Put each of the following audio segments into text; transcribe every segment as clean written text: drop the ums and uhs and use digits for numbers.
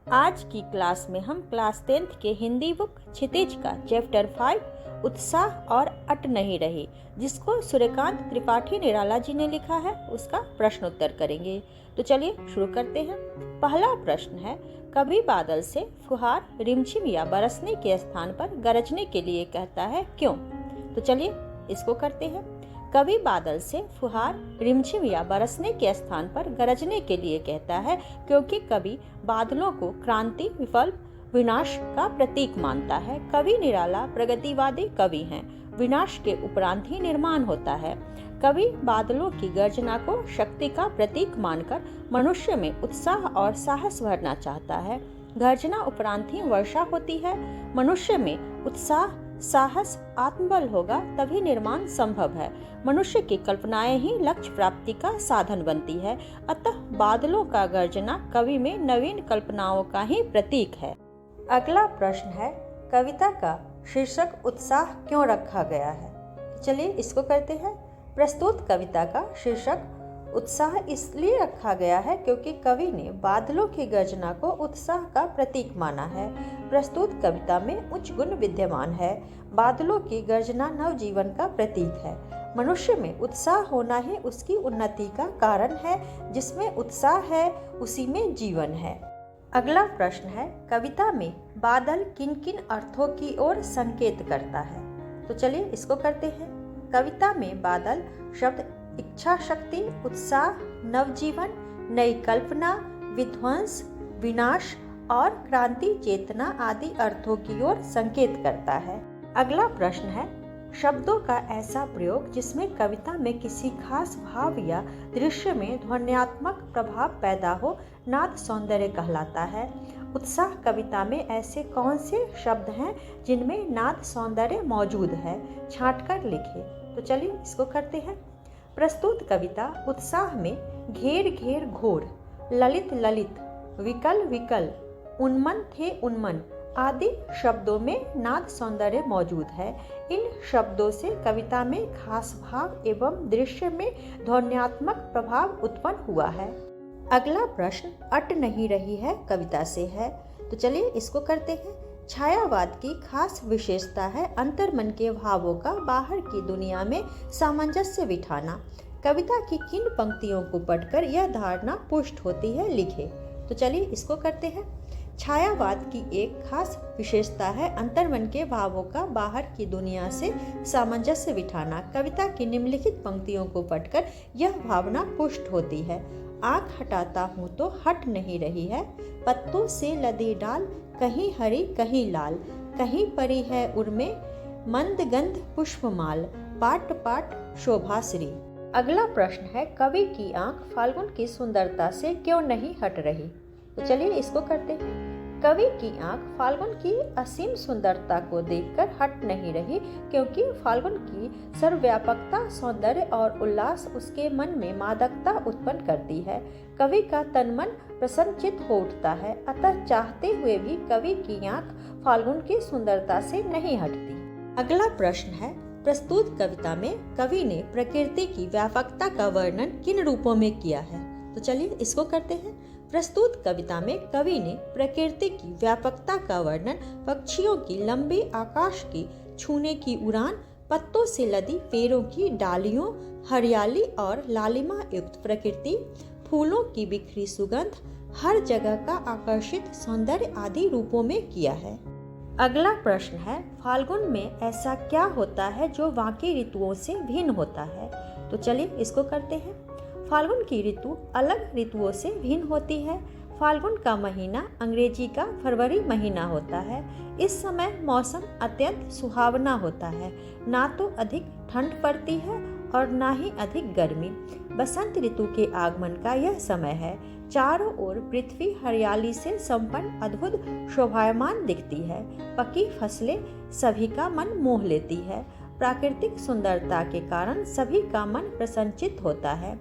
आज की क्लास में हम क्लास 10th के हिंदी बुक क्षितिज का चैप्टर 5 उत्साह और अट नहीं रही, जिसको सूर्यकांत त्रिपाठी निराला जी ने लिखा है, उसका प्रश्न उत्तर करेंगे। तो चलिए शुरू करते हैं। पहला प्रश्न है, कभी बादल से फुहार रिमझिम या बरसने के स्थान पर गरजने के लिए कहता है, क्यों? तो चलिए इसको करते हैं। कभी बादल से फुहार रिमझिम या बरसने के स्थान पर गरजने के लिए कहता है, क्योंकि कवि बादलों को क्रांति, विप्लव, विनाश का प्रतीक मानता है। कवि निराला प्रगतिवादी कवि हैं। विनाश के उपरांत ही निर्माण होता है। कवि बादलों की गर्जना को शक्ति का प्रतीक मानकर मनुष्य में उत्साह और साहस भरना चाहता है। गर्जना उपरांत ही वर्षा होती है। मनुष्य में उत्साह, साहस, आत्मबल होगा तभी निर्माण संभव है। मनुष्य की कल्पनाएं ही लक्ष्य प्राप्ति का साधन बनती है। अतः बादलों का गर्जना कवि में नवीन कल्पनाओं का ही प्रतीक है। अगला प्रश्न है, कविता का शीर्षक उत्साह क्यों रखा गया है? चलिए इसको करते हैं। प्रस्तुत कविता का शीर्षक उत्साह इसलिए रखा गया है क्योंकि कवि ने बादलों की गर्जना को उत्साह का प्रतीक माना है। प्रस्तुत कविता में उच्च गुण विद्यमान है। बादलों की गर्जना नवजीवन का प्रतीक है। मनुष्य में उत्साह होना ही उसकी उन्नति का कारण है। जिसमें उत्साह है उसी में जीवन है। अगला प्रश्न है, कविता में बादल किन किन अर्थों की ओर संकेत करता है? तो चलिए इसको करते हैं। कविता में बादल शब्द इच्छा शक्ति, उत्साह, नवजीवन, नई कल्पना, विध्वंस, विनाश और क्रांति चेतना आदि अर्थों की ओर संकेत करता है। अगला प्रश्न है, शब्दों का ऐसा प्रयोग जिसमें कविता में किसी खास भाव या दृश्य में ध्वन्यात्मक प्रभाव पैदा हो, नाद सौंदर्य कहलाता है। उत्साह कविता में ऐसे कौन से शब्द हैं जिनमें नाद सौंदर्य मौजूद है? छांटकर लिखे। तो चलिए इसको करते हैं। प्रस्तुत कविता उत्साह में घेर घेर घोर, ललित ललित, विकल विकल, उन्मन थे उन्मन आदि शब्दों में नाद सौंदर्य मौजूद है। इन शब्दों से कविता में खास भाव एवं दृश्य में ध्वन्यात्मक प्रभाव उत्पन्न हुआ है। अगला प्रश्न अट नहीं रही है कविता से है। तो चलिए इसको करते हैं। छायावाद की खास विशेषता है अंतर्मन के भावों का बाहर की दुनिया में सामंजस्य बिठाना। कविता की किन पंक्तियों को पढ़कर यह धारणा पुष्ट होती है, लिखे। तो चलिए इसको करते हैं। छायावाद की एक खास विशेषता है अंतर्मन के भावों का बाहर की दुनिया से सामंजस्य बिठाना। कविता की निम्नलिखित पंक्तियों को पढ़कर यह भावना पुष्ट होती है। आँख हटाता हूँ तो हट नहीं रही है, पत्तों से लदी डाल, कहीं हरी कहीं लाल, कहीं परी है उर्मे, मंद गंध पुष्पमाल, पाट पाट शोभाश्री। अगला प्रश्न है, कवि की आंख फाल्गुन की सुंदरता से क्यों नहीं हट रही? तो चलिए इसको करते हैं। कवि की आंख फाल्गुन की असीम सुंदरता को देखकर हट नहीं रही, क्योंकि फाल्गुन की सर्वव्यापकता, सौंदर्य और उल्लास उसके मन में मादकता उत्पन्न करती है। कवि का तन मन प्रसन्नचित हो उठता है। अतः चाहते हुए भी कवि की आंख फाल्गुन की सुंदरता से नहीं हटती। अगला प्रश्न है, प्रस्तुत कविता में कवि ने प्रकृति की व्यापकता का वर्णन किन रूपों में किया है? तो चलिए इसको करते हैं। प्रस्तुत कविता में कवि ने प्रकृति की व्यापकता का वर्णन पक्षियों की लंबी आकाश की छूने की उड़ान, पत्तों से लदी पेड़ों की डालियों, हरियाली और लालिमा युक्त प्रकृति, फूलों की बिखरी सुगंध, हर जगह का आकर्षित सौंदर्य आदि रूपों में किया है। अगला प्रश्न है, फाल्गुन में ऐसा क्या होता है जो बाकी ऋतुओं से भिन्न होता है? तो चलिए इसको करते हैं। फाल्गुन की ऋतु अलग ऋतुओं से भिन्न होती है। फाल्गुन का महीना अंग्रेजी का फरवरी महीना होता है। इस समय मौसम अत्यंत सुहावना होता है। ना तो अधिक ठंड पड़ती है और ना ही अधिक गर्मी। बसंत ऋतु के आगमन का यह समय है। चारों ओर पृथ्वी हरियाली से संपन्न अद्भुत शोभायमान दिखती है। पकी फसलें सभी का मन मोह लेती है। प्राकृतिक सुंदरता के कारण सभी का मन प्रसन्नचित होता है।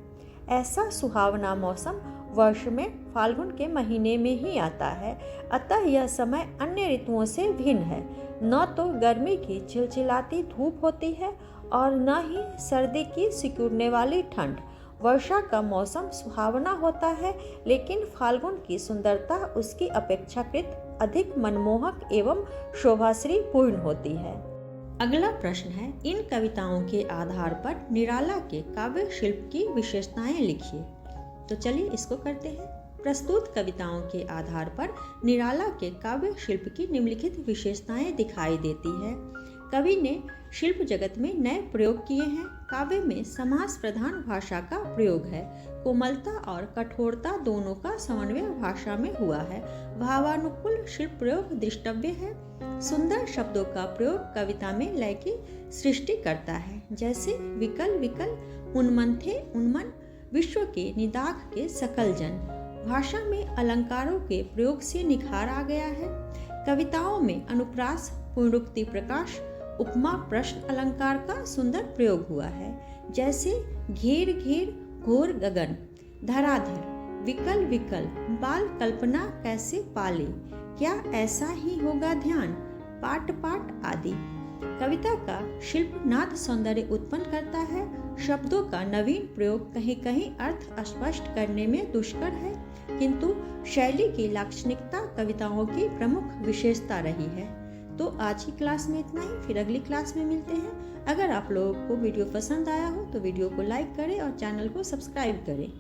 ऐसा सुहावना मौसम वर्ष में फाल्गुन के महीने में ही आता है। अतः यह समय अन्य ऋतुओं से भिन्न है। न तो गर्मी की चिलचिलाती धूप होती है और न ही सर्दी की सिकुड़ने वाली ठंड। वर्षा का मौसम सुहावना होता है, लेकिन फाल्गुन की सुंदरता उसकी अपेक्षाकृत अधिक मनमोहक एवं शोभाश्री पूर्ण होती है। अगला प्रश्न है, इन कविताओं के आधार पर निराला के काव्य शिल्प की विशेषताएं लिखिए। तो चलिए इसको करते हैं। प्रस्तुत कविताओं के आधार पर निराला के काव्य शिल्प की निम्नलिखित विशेषताएं दिखाई देती है। कवि ने शिल्प जगत में नए प्रयोग किए हैं। काव्य में समास प्रधान भाषा का प्रयोग है। कोमलता और कठोरता दोनों का समन्वय भाषा में हुआ है। भावानुकूल शिल्प प्रयोग दृष्टव्य है। सुंदर शब्दों का प्रयोग कविता में लय की सृष्टि करता है, जैसे विकल विकल, उन्मन थे उन्मन, विश्व के निदाघ के सकल जन। भाषा में अलंकारों के प्रयोग से निखार आ गया है। कविताओं में अनुप्रास, पुनरुक्ति प्रकाश, उपमा, प्रश्न अलंकार का सुंदर प्रयोग हुआ है, जैसे घेर घेर, घोर गगन, धराधर, विकल विकल, बाल कल्पना कैसे पाले, क्या ऐसा ही होगा ध्यान, पाट पाट आदि। कविता का शिल्प नाद सौंदर्य उत्पन्न करता है। शब्दों का नवीन प्रयोग कहीं कहीं अर्थ स्पष्ट करने में दुष्कर है, किंतु शैली की लाक्षणिकता कविताओं की प्रमुख विशेषता रही है। तो आज की क्लास में इतना ही, फिर अगली क्लास में मिलते हैं। अगर आप लोगों को वीडियो पसंद आया हो तो वीडियो को लाइक करें और चैनल को सब्सक्राइब करें।